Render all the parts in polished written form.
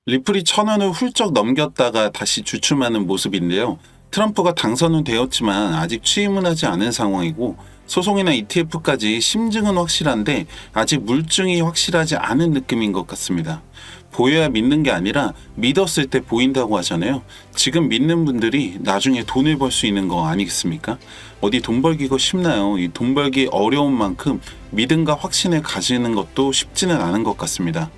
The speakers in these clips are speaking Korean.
리플이 1,000원을 훌쩍 넘겼다가 다시 주춤하는 모습인데요. 트럼프가 당선은 되었지만 아직 취임은 하지 않은 상황이고 소송이나 ETF까지 심증은 확실한데 아직 물증이 확실하지 않은 느낌인 것 같습니다. 보여야 믿는 게 아니라 믿었을 때 보인다고 하잖아요. 지금 믿는 분들이 나중에 돈을 벌 수 있는 거 아니겠습니까? 어디 돈 벌기가 쉽나요? 이 돈 벌기 어려운 만큼 믿음과 확신을 가지는 것도 쉽지는 않은 것 같습니다.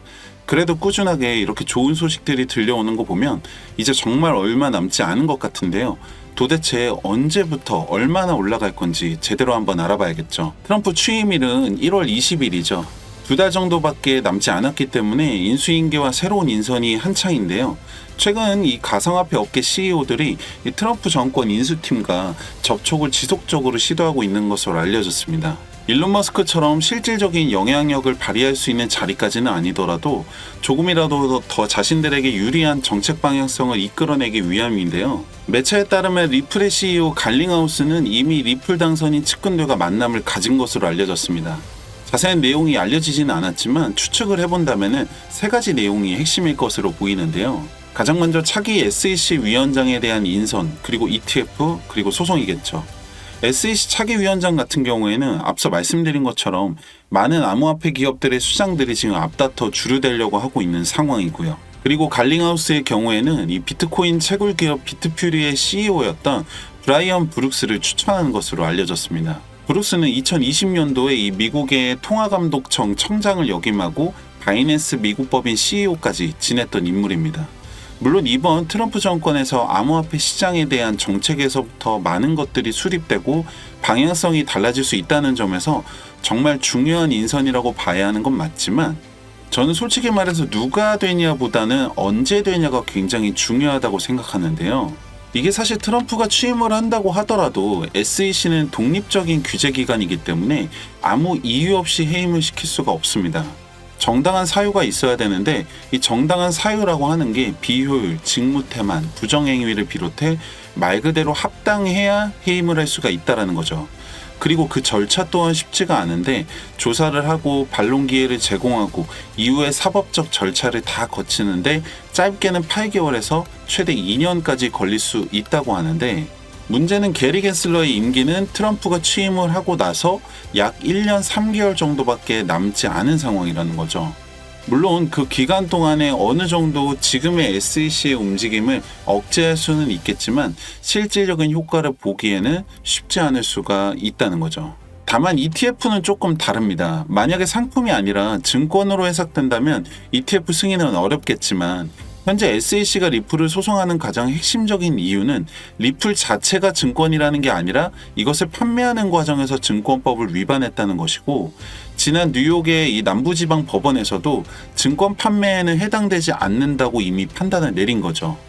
그래도 꾸준하게 이렇게 좋은 소식들이 들려오는 거 보면 이제 정말 얼마 남지 않은 것 같은데요. 도대체 언제부터 얼마나 올라갈 건지 제대로 한번 알아봐야겠죠. 트럼프 취임일은 1월 20일이죠. 2달 정도밖에 남지 않았기 때문에 인수인계와 새로운 인선이 한창인데요. 최근 이 가상화폐 업계 CEO들이 이 트럼프 정권 인수팀과 접촉을 지속적으로 시도하고 있는 것으로 알려졌습니다. 일론 머스크처럼 실질적인 영향력을 발휘할 수 있는 자리까지는 아니더라도 조금이라도 더 자신들에게 유리한 정책 방향성을 이끌어내기 위함인데요. 매체에 따르면 리플의 CEO 갈링하우스는 이미 리플 당선인 측근들과 만남을 가진 것으로 알려졌습니다. 자세한 내용이 알려지지는 않았지만 추측을 해본다면 세 가지 내용이 핵심일 것으로 보이는데요. 가장 먼저 차기 SEC 위원장에 대한 인선, 그리고 ETF, 그리고 소송이겠죠. SEC 차기 위원장 같은 경우에는 앞서 말씀드린 것처럼 많은 암호화폐 기업들의 수장들이 지금 앞다퉈 주류되려고 하고 있는 상황이고요. 그리고 갈링하우스의 경우에는 이 비트코인 채굴 기업 비트퓨리의 CEO였던 브라이언 브룩스를 추천하는 것으로 알려졌습니다. 브룩스는 2020년도에 이 미국의 통화감독청 청장을 역임하고 바이낸스 미국법인 CEO까지 지냈던 인물입니다. 물론 이번 트럼프 정권에서 암호화폐 시장에 대한 정책에서부터 많은 것들이 수립되고 방향성이 달라질 수 있다는 점에서 정말 중요한 인선이라고 봐야 하는 건 맞지만 저는 솔직히 말해서 누가 되냐보다는 언제 되냐가 굉장히 중요하다고 생각하는데요. 이게 사실 트럼프가 취임을 한다고 하더라도 SEC는 독립적인 규제기관이기 때문에 아무 이유 없이 해임을 시킬 수가 없습니다. 정당한 사유가 있어야 되는데 이 정당한 사유라고 하는 게 비효율, 직무태만, 부정행위를 비롯해 말 그대로 합당해야 해임을 할 수가 있다는 거죠. 그리고 그 절차 또한 쉽지가 않은데 조사를 하고 반론 기회를 제공하고 이후에 사법적 절차를 다 거치는데 짧게는 8개월에서 최대 2년까지 걸릴 수 있다고 하는데 문제는 게리 겐슬러의 임기는 트럼프가 취임을 하고 나서 약 1년 3개월 정도밖에 남지 않은 상황이라는 거죠. 물론 그 기간 동안에 어느 정도 지금의 SEC의 움직임을 억제할 수는 있겠지만 실질적인 효과를 보기에는 쉽지 않을 수가 있다는 거죠. 다만 ETF는 조금 다릅니다. 만약에 상품이 아니라 증권으로 해석된다면 ETF 승인은 어렵겠지만 현재 SEC가 리플을 소송하는 가장 핵심적인 이유는 리플 자체가 증권이라는 게 아니라 이것을 판매하는 과정에서 증권법을 위반했다는 것이고 지난 뉴욕의 이 남부지방 법원에서도 증권 판매에는 해당되지 않는다고 이미 판단을 내린 거죠.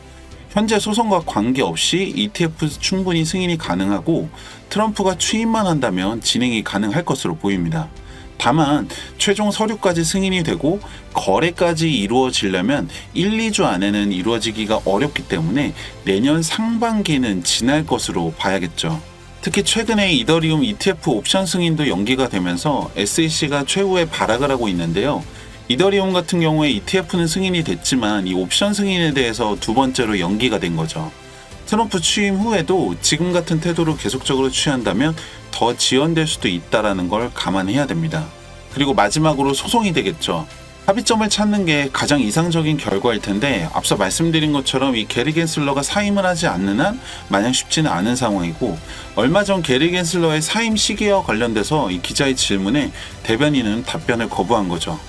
현재 소송과 관계없이 ETF 충분히 승인이 가능하고 트럼프가 취임만 한다면 진행이 가능할 것으로 보입니다. 다만 최종 서류까지 승인이 되고 거래까지 이루어지려면 1, 2주 안에는 이루어지기가 어렵기 때문에 내년 상반기는 지날 것으로 봐야겠죠. 특히 최근에 이더리움 ETF 옵션 승인도 연기가 되면서 SEC가 최후의 발악을 하고 있는데요. 이더리움 같은 경우에 ETF는 승인이 됐지만 이 옵션 승인에 대해서 두 번째로 연기가 된 거죠. 트럼프 취임 후에도 지금 같은 태도를 계속적으로 취한다면 더 지연될 수도 있다는 걸 감안해야 됩니다. 그리고 마지막으로 소송이 되겠죠. 합의점을 찾는 게 가장 이상적인 결과일 텐데 앞서 말씀드린 것처럼 이 게리 겐슬러가 사임을 하지 않는 한 마냥 쉽지는 않은 상황이고 얼마 전 게리 겐슬러의 사임 시기와 관련돼서 이 기자의 질문에 대변인은 답변을 거부한 거죠.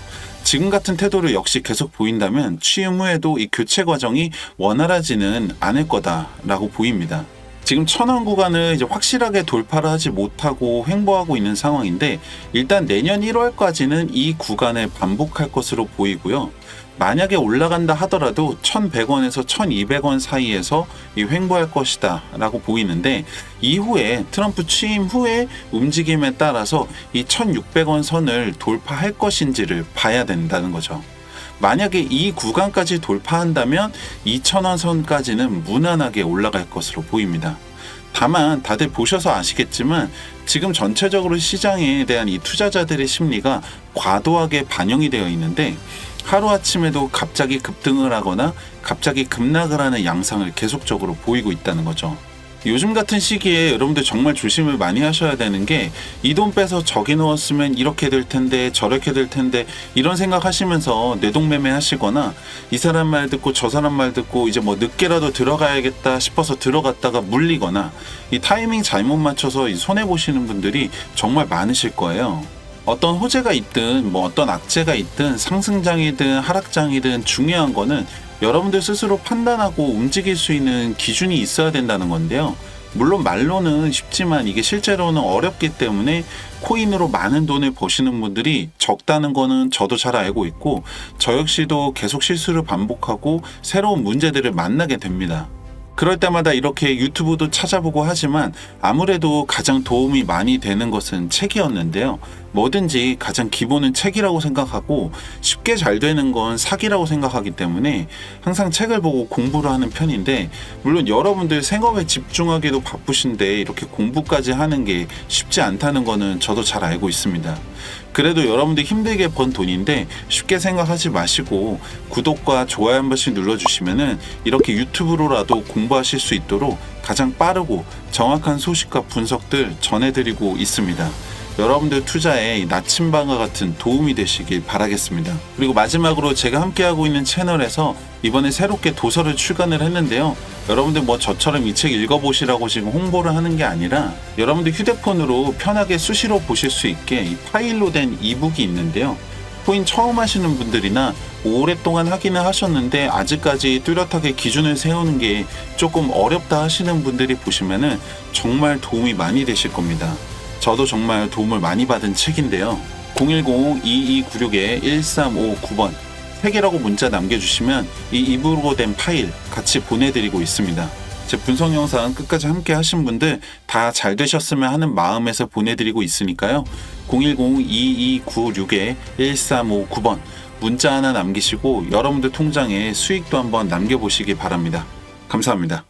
지금 같은 태도를 역시 계속 보인다면 취임 후에도 이 교체 과정이 원활하지는 않을 거다라고 보입니다. 지금 1,000원 구간을 이제 확실하게 돌파를 하지 못하고 횡보하고 있는 상황인데 일단 내년 1월까지는 이 구간을 반복할 것으로 보이고요. 만약에 올라간다 하더라도 1,100원에서 1,200원 사이에서 횡보할 것이다 라고 보이는데 이후에 트럼프 취임 후에 움직임에 따라서 이 1,600원 선을 돌파할 것인지를 봐야 된다는 거죠. 만약에 이 구간까지 돌파한다면 2,000원 선까지는 무난하게 올라갈 것으로 보입니다. 다만 다들 보셔서 아시겠지만 지금 전체적으로 시장에 대한 이 투자자들의 심리가 과도하게 반영이 되어 있는데 하루아침에도 갑자기 급등을 하거나 갑자기 급락을 하는 양상을 계속적으로 보이고 있다는 거죠. 요즘 같은 시기에 여러분들 정말 조심을 많이 하셔야 되는 게 이 돈 빼서 저기 넣었으면 이렇게 될 텐데 저렇게 될 텐데 이런 생각하시면서 뇌동매매 하시거나 이 사람 말 듣고 저 사람 말 듣고 이제 뭐 늦게라도 들어가야겠다 싶어서 들어갔다가 물리거나 이 타이밍 잘못 맞춰서 손해 보시는 분들이 정말 많으실 거예요. 어떤 호재가 있든 뭐 어떤 악재가 있든 상승장이든 하락장이든 중요한 거는 여러분들 스스로 판단하고 움직일 수 있는 기준이 있어야 된다는 건데요. 물론 말로는 쉽지만 이게 실제로는 어렵기 때문에 코인으로 많은 돈을 버시는 분들이 적다는 거는 저도 잘 알고 있고 저 역시도 계속 실수를 반복하고 새로운 문제들을 만나게 됩니다. 그럴 때마다 이렇게 유튜브도 찾아보고 하지만 아무래도 가장 도움이 많이 되는 것은 책이었는데요. 뭐든지 가장 기본은 책이라고 생각하고 쉽게 잘 되는 건 사기라고 생각하기 때문에 항상 책을 보고 공부를 하는 편인데, 물론 여러분들 생업에 집중하기도 바쁘신데 이렇게 공부까지 하는 게 쉽지 않다는 거는 저도 잘 알고 있습니다. 그래도 여러분들 힘들게 번 돈인데 쉽게 생각하지 마시고 구독과 좋아요 한 번씩 눌러주시면은 이렇게 유튜브로라도 공부하실 수 있도록 가장 빠르고 정확한 소식과 분석들 전해드리고 있습니다. 여러분들 투자에 나침반과 같은 도움이 되시길 바라겠습니다. 그리고 마지막으로 제가 함께하고 있는 채널에서 이번에 새롭게 도서를 출간을 했는데요. 여러분들 뭐 저처럼 이 책 읽어보시라고 지금 홍보를 하는 게 아니라 여러분들 휴대폰으로 편하게 수시로 보실 수 있게 이 파일로 된 이북이 있는데요. 코인 처음 하시는 분들이나 오랫동안 하기는 하셨는데 아직까지 뚜렷하게 기준을 세우는 게 조금 어렵다 하시는 분들이 보시면은 정말 도움이 많이 되실 겁니다. 저도 정말 도움을 많이 받은 책인데요. 010-2296-1359번 3개라고 문자 남겨주시면 이 이북으로 된 파일 같이 보내드리고 있습니다. 제 분석 영상 끝까지 함께 하신 분들 다 잘 되셨으면 하는 마음에서 보내드리고 있으니까요. 010-2296-1359번 문자 하나 남기시고 여러분들 통장에 수익도 한번 남겨보시기 바랍니다. 감사합니다.